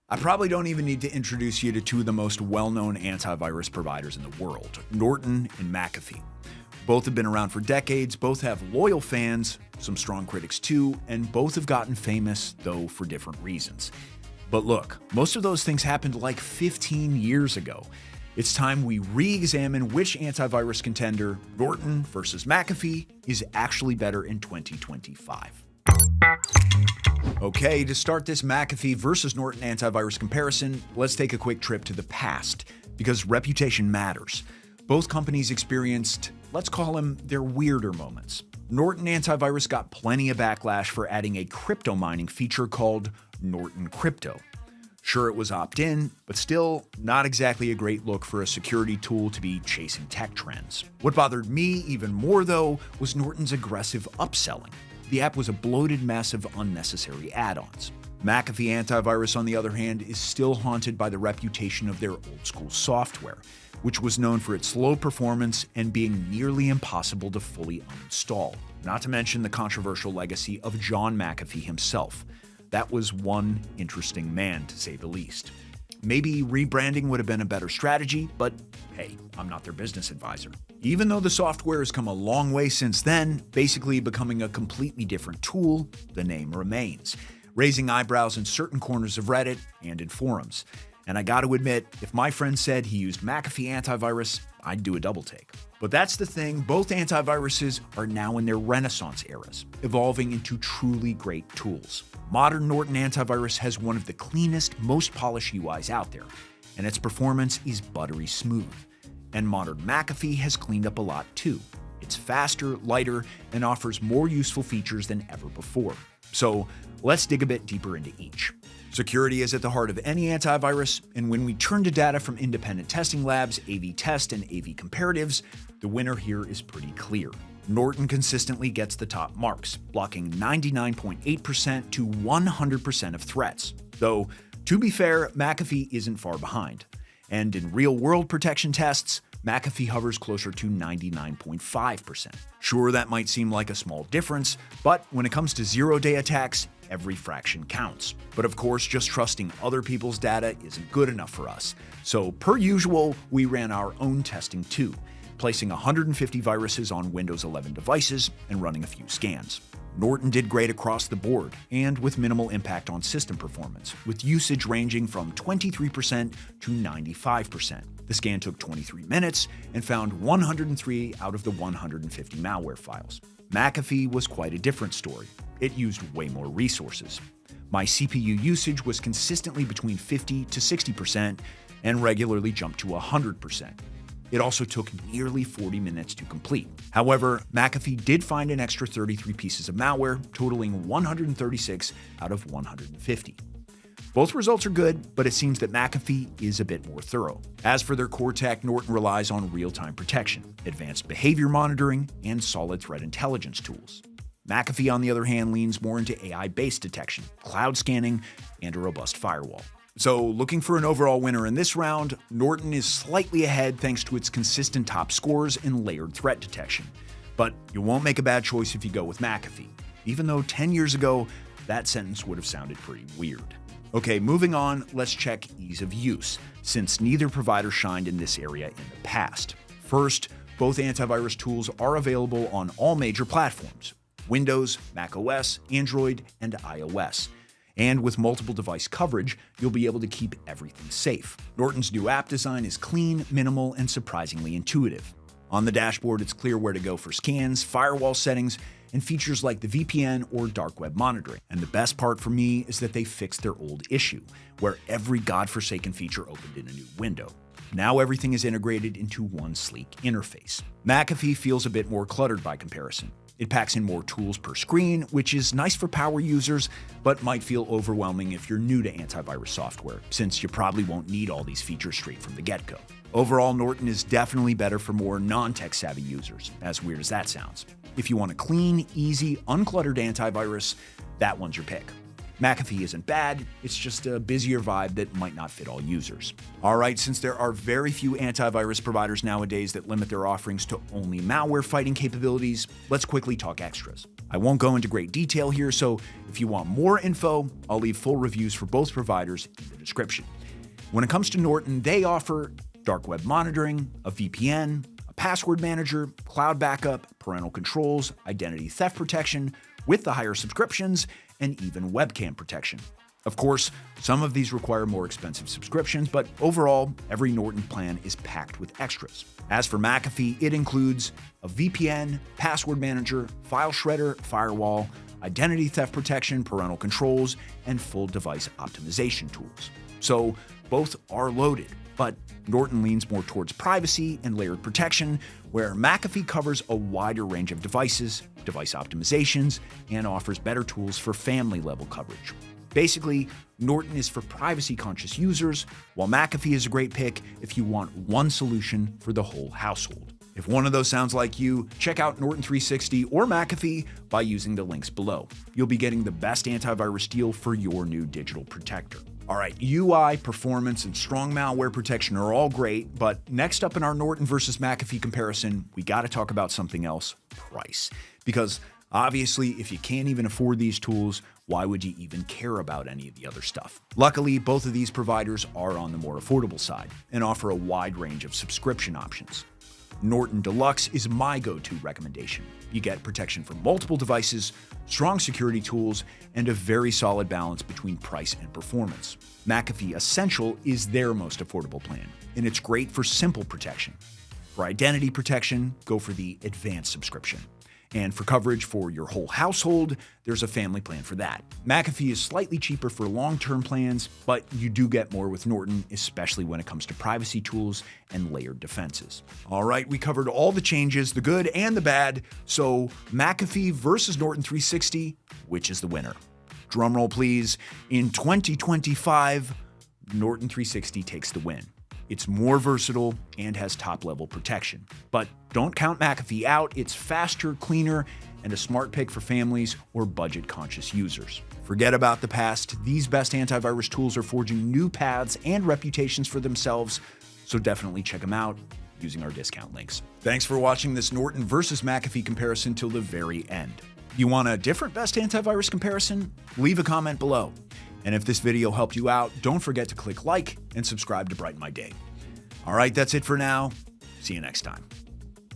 I probably don't even need to introduce you to two of the most well-known antivirus providers in the world, Norton and McAfee. Both have been around for decades, both have loyal fans, some strong critics too, and both have gotten famous, though for different reasons. But look, most of those things happened like 15 years ago. It's time we re-examine which antivirus contender, Norton versus McAfee, is actually better in 2025. Okay, to start this McAfee versus Norton antivirus comparison, let's take a quick trip to the past, because reputation matters. Both companies experienced, let's call them, their weirder moments. Norton antivirus got plenty of backlash for adding a crypto mining feature called Norton Crypto. Sure, it was opt-in, but still not exactly a great look for a security tool to be chasing tech trends. What bothered me even more, though, was Norton's aggressive upselling. The app was a bloated mess of unnecessary add-ons. McAfee antivirus, on the other hand, is still haunted by the reputation of their old-school software, which was known for its slow performance and being nearly impossible to fully uninstall. Not to mention the controversial legacy of John McAfee himself. That was one interesting man, to say the least. Maybe rebranding would have been a better strategy, but hey, I'm not their business advisor. Even though the software has come a long way since then, basically becoming a completely different tool, the name remains, raising eyebrows in certain corners of Reddit and in forums. And I gotta admit, if my friend said he used McAfee antivirus, I'd do a double take. But that's the thing, both antiviruses are now in their renaissance eras, evolving into truly great tools. Modern Norton antivirus has one of the cleanest, most polished UIs out there, and its performance is buttery smooth. And modern McAfee has cleaned up a lot too. It's faster, lighter, and offers more useful features than ever before. So let's dig a bit deeper into each. Security is at the heart of any antivirus, and when we turn to data from independent testing labs, AV-Test, and AV-Comparatives, the winner here is pretty clear. Norton consistently gets the top marks, blocking 99.8% to 100% of threats. Though, to be fair, McAfee isn't far behind. And in real-world protection tests, McAfee hovers closer to 99.5%. Sure, that might seem like a small difference, but when it comes to zero-day attacks, every fraction counts. But of course, just trusting other people's data isn't good enough for us. So, per usual, we ran our own testing too, placing 150 viruses on Windows 11 devices and running a few scans. Norton did great across the board, and with minimal impact on system performance, with usage ranging from 23% to 95%. The scan took 23 minutes and found 103 out of the 150 malware files. McAfee was quite a different story. It used way more resources. My CPU usage was consistently between 50 to 60% and regularly jumped to 100%. It also took nearly 40 minutes to complete. However, McAfee did find an extra 33 pieces of malware, totaling 136 out of 150. Both results are good, but it seems that McAfee is a bit more thorough. As for their core tech, Norton relies on real-time protection, advanced behavior monitoring, and solid threat intelligence tools. McAfee, on the other hand, leans more into AI-based detection, cloud scanning, and a robust firewall. So, looking for an overall winner in this round, Norton is slightly ahead thanks to its consistent top scores in layered threat detection. But you won't make a bad choice if you go with McAfee, even though 10 years ago, that sentence would have sounded pretty weird. Okay, moving on, let's check ease of use, since neither provider shined in this area in the past. First, both antivirus tools are available on all major platforms: Windows, macOS, Android, and iOS. And with multiple device coverage, you'll be able to keep everything safe. Norton's new app design is clean, minimal, and surprisingly intuitive. On the dashboard, it's clear where to go for scans, firewall settings, and features like the VPN or dark web monitoring. And the best part for me is that they fixed their old issue, where every godforsaken feature opened in a new window. Now everything is integrated into one sleek interface. McAfee feels a bit more cluttered by comparison. It packs in more tools per screen, which is nice for power users, but might feel overwhelming if you're new to antivirus software, since you probably won't need all these features straight from the get-go. Overall, Norton is definitely better for more non-tech savvy users, as weird as that sounds. If you want a clean, easy, uncluttered antivirus, that one's your pick. McAfee isn't bad, it's just a busier vibe that might not fit all users. All right, since there are very few antivirus providers nowadays that limit their offerings to only malware fighting capabilities, let's quickly talk extras. I won't go into great detail here, so if you want more info, I'll leave full reviews for both providers in the description. When it comes to Norton, they offer dark web monitoring, a VPN, a password manager, cloud backup, parental controls, identity theft protection, with the higher subscriptions, and even webcam protection. Of course, some of these require more expensive subscriptions, but overall, every Norton plan is packed with extras. As for McAfee, it includes a VPN, password manager, file shredder, firewall, identity theft protection, parental controls, and full device optimization tools. So both are loaded, but Norton leans more towards privacy and layered protection, where McAfee covers a wider range of devices, device optimizations, and offers better tools for family-level coverage. Basically, Norton is for privacy-conscious users, while McAfee is a great pick if you want one solution for the whole household. If one of those sounds like you, check out Norton 360 or McAfee by using the links below. You'll be getting the best antivirus deal for your new digital protector. All right, UI, performance, and strong malware protection are all great, but next up in our Norton versus McAfee comparison, we gotta talk about something else: price. Because obviously, if you can't even afford these tools, why would you even care about any of the other stuff? Luckily, both of these providers are on the more affordable side and offer a wide range of subscription options. Norton Deluxe is my go-to recommendation. You get protection for multiple devices, strong security tools, and a very solid balance between price and performance. McAfee Essential is their most affordable plan, and it's great for simple protection. For identity protection, go for the advanced subscription. And for coverage for your whole household, there's a family plan for that. McAfee is slightly cheaper for long-term plans, but you do get more with Norton, especially when it comes to privacy tools and layered defenses. All right, we covered all the changes, the good and the bad. So McAfee versus Norton 360, which is the winner? Drumroll, please. In 2025, Norton 360 takes the win. It's more versatile and has top-level protection. But don't count McAfee out. It's faster, cleaner, and a smart pick for families or budget-conscious users. Forget about the past. These best antivirus tools are forging new paths and reputations for themselves, so definitely check them out using our discount links. Thanks for watching this Norton versus McAfee comparison till the very end. You want a different best antivirus comparison? Leave a comment below. And if this video helped you out, don't forget to click like and subscribe to brighten my day. All right, that's it for now. See you next time.